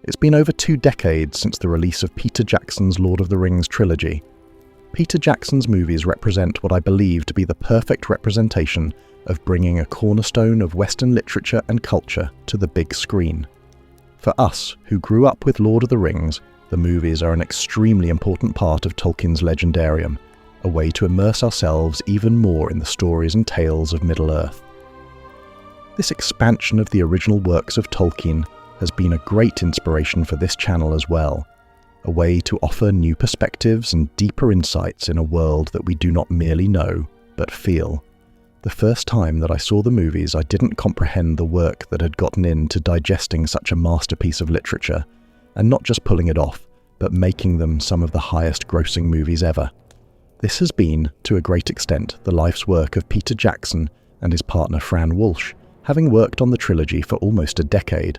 It's been over 2 decades since the release of Peter Jackson's Lord of the Rings trilogy. Peter Jackson's movies represent what I believe to be the perfect representation of bringing a cornerstone of Western literature and culture to the big screen. For us, who grew up with Lord of the Rings, the movies are an extremely important part of Tolkien's legendarium, a way to immerse ourselves even more in the stories and tales of Middle-earth. This expansion of the original works of Tolkien has been a great inspiration for this channel as well, a way to offer new perspectives and deeper insights in a world that we do not merely know, but feel. The first time that I saw the movies, I didn't comprehend the work that had gotten into digesting such a masterpiece of literature, and not just pulling it off, but making them some of the highest grossing movies ever. This has been, to a great extent, the life's work of Peter Jackson and his partner Fran Walsh, having worked on the trilogy for almost a decade.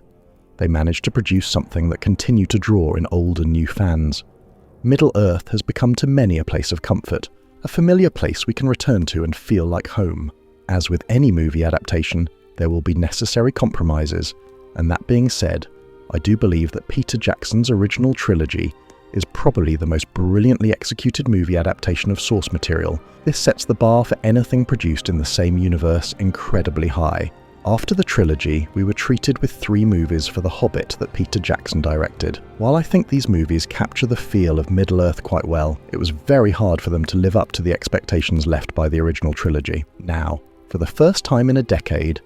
They managed to produce something that continued to draw in old and new fans. Middle-earth has become to many a place of comfort, a familiar place we can return to and feel like home. As with any movie adaptation, there will be necessary compromises, and that being said, I do believe that Peter Jackson's original trilogy is probably the most brilliantly executed movie adaptation of source material. This sets the bar for anything produced in the same universe incredibly high. After the trilogy, we were treated with 3 movies for The Hobbit that Peter Jackson directed. While I think these movies capture the feel of Middle-earth quite well, it was very hard for them to live up to the expectations left by the original trilogy. Now, for the first time in a decade,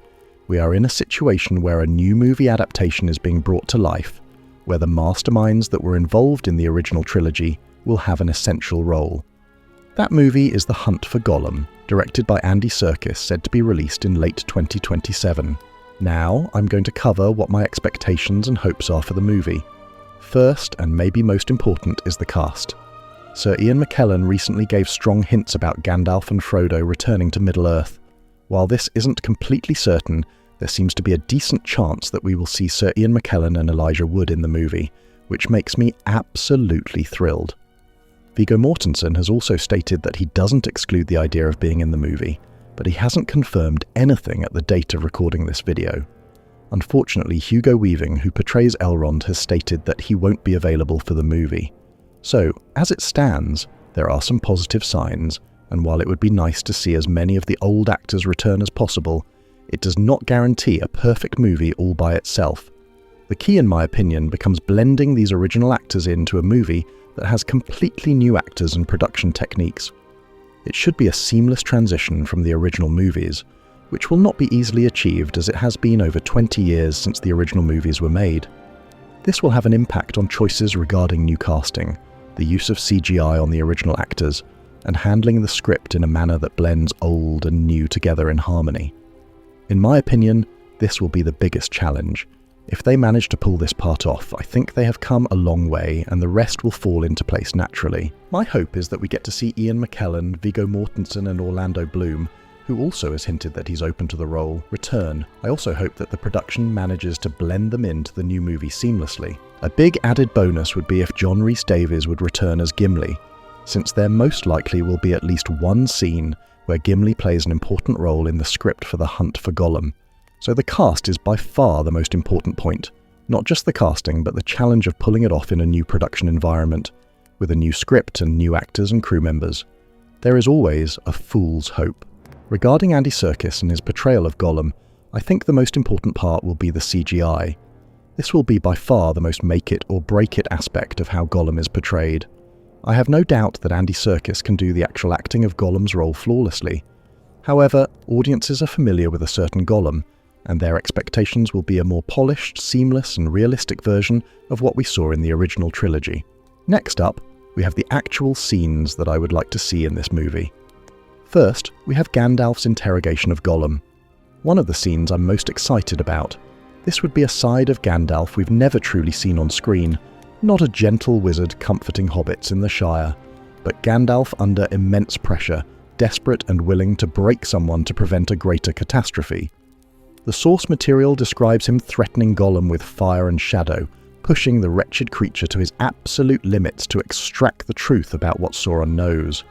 we are in a situation where a new movie adaptation is being brought to life, where the masterminds that were involved in the original trilogy will have an essential role. That movie is The Hunt for Gollum, directed by Andy Serkis, said to be released in late 2027. Now, I'm going to cover what my expectations and hopes are for the movie. First, and maybe most important, is the cast. Sir Ian McKellen recently gave strong hints about Gandalf and Frodo returning to Middle-earth. While this isn't completely certain, there seems to be a decent chance that we will see Sir Ian McKellen and Elijah Wood in the movie, which makes me absolutely thrilled. Viggo Mortensen has also stated that he doesn't exclude the idea of being in the movie, but he hasn't confirmed anything at the date of recording this video. Unfortunately, Hugo Weaving, who portrays Elrond, has stated that he won't be available for the movie. So, as it stands, there are some positive signs, and while it would be nice to see as many of the old actors return as possible, it does not guarantee a perfect movie all by itself. The key, in my opinion, becomes blending these original actors into a movie that has completely new actors and production techniques. It should be a seamless transition from the original movies, which will not be easily achieved as it has been over 20 years since the original movies were made. This will have an impact on choices regarding new casting, the use of CGI on the original actors, and handling the script in a manner that blends old and new together in harmony. In my opinion, this will be the biggest challenge. If they manage to pull this part off, I think they have come a long way and the rest will fall into place naturally. My hope is that we get to see Ian McKellen, Viggo Mortensen and Orlando Bloom, who also has hinted that he's open to the role, return. I also hope that the production manages to blend them into the new movie seamlessly. A big added bonus would be if John Rhys-Davies would return as Gimli, since there most likely will be at least one scene where Gimli plays an important role in the script for The Hunt for Gollum. So the cast is by far the most important point. Not just the casting, but the challenge of pulling it off in a new production environment, with a new script and new actors and crew members. There is always a fool's hope. Regarding Andy Serkis and his portrayal of Gollum, I think the most important part will be the CGI. This will be by far the most make it or break it aspect of how Gollum is portrayed. I have no doubt that Andy Serkis can do the actual acting of Gollum's role flawlessly. However, audiences are familiar with a certain Gollum, and their expectations will be a more polished, seamless and realistic version of what we saw in the original trilogy. Next up, we have the actual scenes that I would like to see in this movie. First, we have Gandalf's interrogation of Gollum. One of the scenes I'm most excited about. This would be a side of Gandalf we've never truly seen on screen, not a gentle wizard comforting hobbits in the Shire, but Gandalf under immense pressure, desperate and willing to break someone to prevent a greater catastrophe. The source material describes him threatening Gollum with fire and shadow, pushing the wretched creature to his absolute limits to extract the truth about what Sauron knows.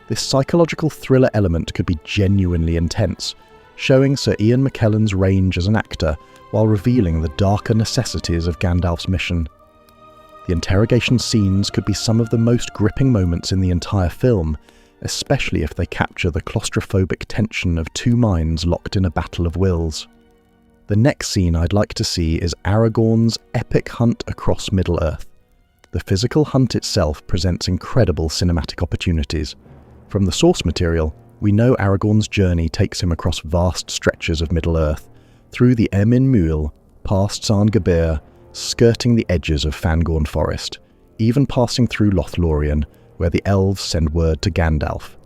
This psychological thriller element could be genuinely intense, showing Sir Ian McKellen's range as an actor while revealing the darker necessities of Gandalf's mission. The interrogation scenes could be some of the most gripping moments in the entire film, especially if they capture the claustrophobic tension of two minds locked in a battle of wills. The next scene I'd like to see is Aragorn's epic hunt across Middle-earth. The physical hunt itself presents incredible cinematic opportunities. From the source material, we know Aragorn's journey takes him across vast stretches of Middle-earth, through the Emyn Muil, past Sarn Gabir, skirting the edges of Fangorn Forest, even passing through Lothlorien, where the elves send word to Gandalf.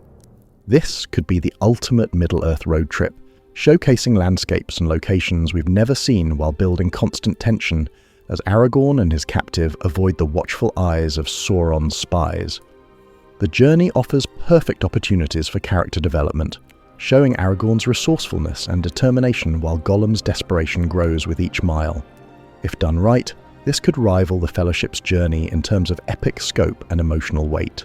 This could be the ultimate Middle-earth road trip, showcasing landscapes and locations we've never seen while building constant tension as Aragorn and his captive avoid the watchful eyes of Sauron's spies. The journey offers perfect opportunities for character development, showing Aragorn's resourcefulness and determination while Gollum's desperation grows with each mile. If done right, this could rival the Fellowship's journey in terms of epic scope and emotional weight.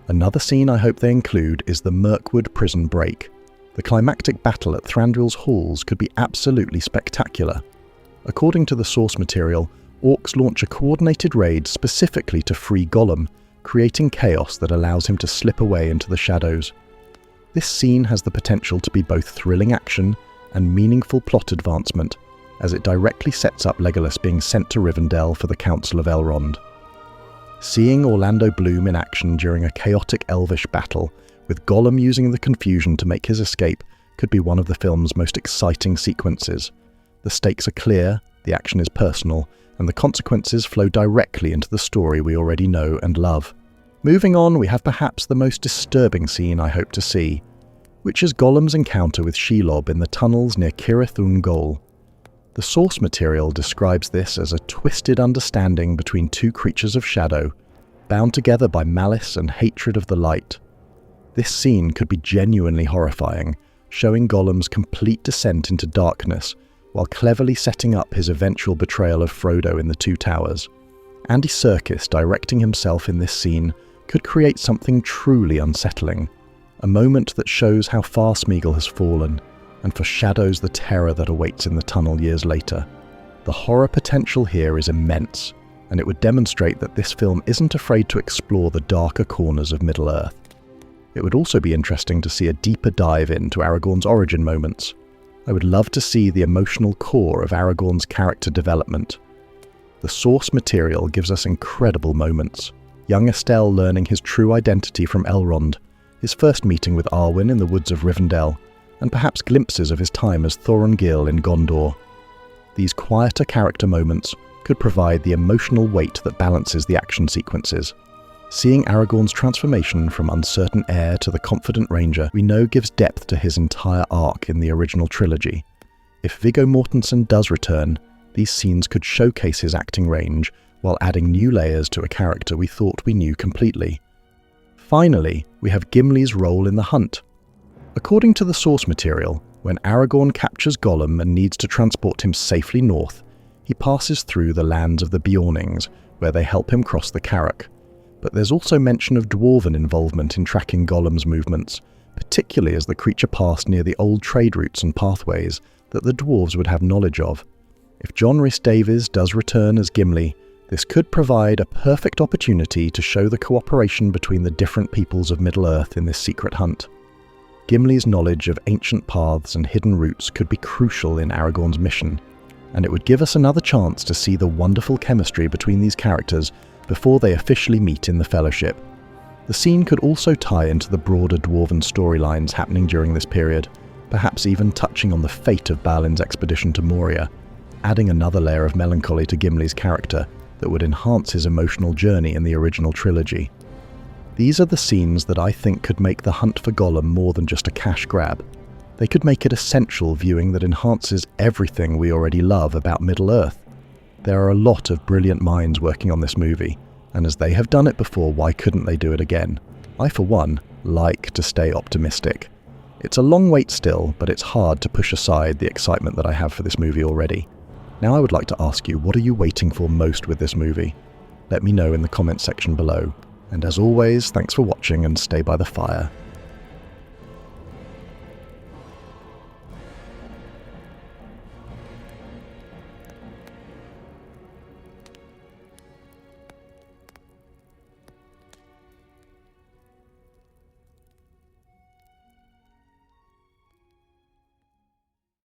Another scene I hope they include is the Mirkwood prison break. The climactic battle at Thranduil's halls could be absolutely spectacular. According to the source material, orcs launch a coordinated raid specifically to free Gollum, creating chaos that allows him to slip away into the shadows. This scene has the potential to be both thrilling action and meaningful plot advancement, as it directly sets up Legolas being sent to Rivendell for the Council of Elrond. Seeing Orlando Bloom in action during a chaotic elvish battle, with Gollum using the confusion to make his escape, could be one of the film's most exciting sequences. The stakes are clear, the action is personal, and the consequences flow directly into the story we already know and love. Moving on, we have perhaps the most disturbing scene I hope to see, which is Gollum's encounter with Shelob in the tunnels near Cirith Ungol. The source material describes this as a twisted understanding between two creatures of shadow, bound together by malice and hatred of the light. This scene could be genuinely horrifying, showing Gollum's complete descent into darkness, while cleverly setting up his eventual betrayal of Frodo in the Two Towers. Andy Serkis directing himself in this scene could create something truly unsettling, a moment that shows how far Smeagol has fallen, and foreshadows the terror that awaits in the tunnel years later. The horror potential here is immense, and it would demonstrate that this film isn't afraid to explore the darker corners of Middle-earth. It would also be interesting to see a deeper dive into Aragorn's origin moments. I would love to see the emotional core of Aragorn's character development. The source material gives us incredible moments. Young Estelle learning his true identity from Elrond, his first meeting with Arwen in the woods of Rivendell, and perhaps glimpses of his time as Thorongil in Gondor. These quieter character moments could provide the emotional weight that balances the action sequences. Seeing Aragorn's transformation from uncertain heir to the confident ranger we know gives depth to his entire arc in the original trilogy. If Viggo Mortensen does return, these scenes could showcase his acting range while adding new layers to a character we thought we knew completely. Finally, we have Gimli's role in the hunt. According to the source material, when Aragorn captures Gollum and needs to transport him safely north, he passes through the lands of the Beornings, where they help him cross the Carrock. But there's also mention of dwarven involvement in tracking Gollum's movements, particularly as the creature passed near the old trade routes and pathways that the dwarves would have knowledge of. If John Rhys-Davies does return as Gimli, this could provide a perfect opportunity to show the cooperation between the different peoples of Middle-earth in this secret hunt. Gimli's knowledge of ancient paths and hidden routes could be crucial in Aragorn's mission, and it would give us another chance to see the wonderful chemistry between these characters before they officially meet in the Fellowship. The scene could also tie into the broader dwarven storylines happening during this period, perhaps even touching on the fate of Balin's expedition to Moria, adding another layer of melancholy to Gimli's character that would enhance his emotional journey in the original trilogy. These are the scenes that I think could make the hunt for Gollum more than just a cash grab. They could make it essential viewing that enhances everything we already love about Middle-earth. There are a lot of brilliant minds working on this movie, and as they have done it before, why couldn't they do it again? I, for one, like to stay optimistic. It's a long wait still, but it's hard to push aside the excitement that I have for this movie already. Now I would like to ask you, what are you waiting for most with this movie? Let me know in the comments section below. And as always, thanks for watching and stay by the fire.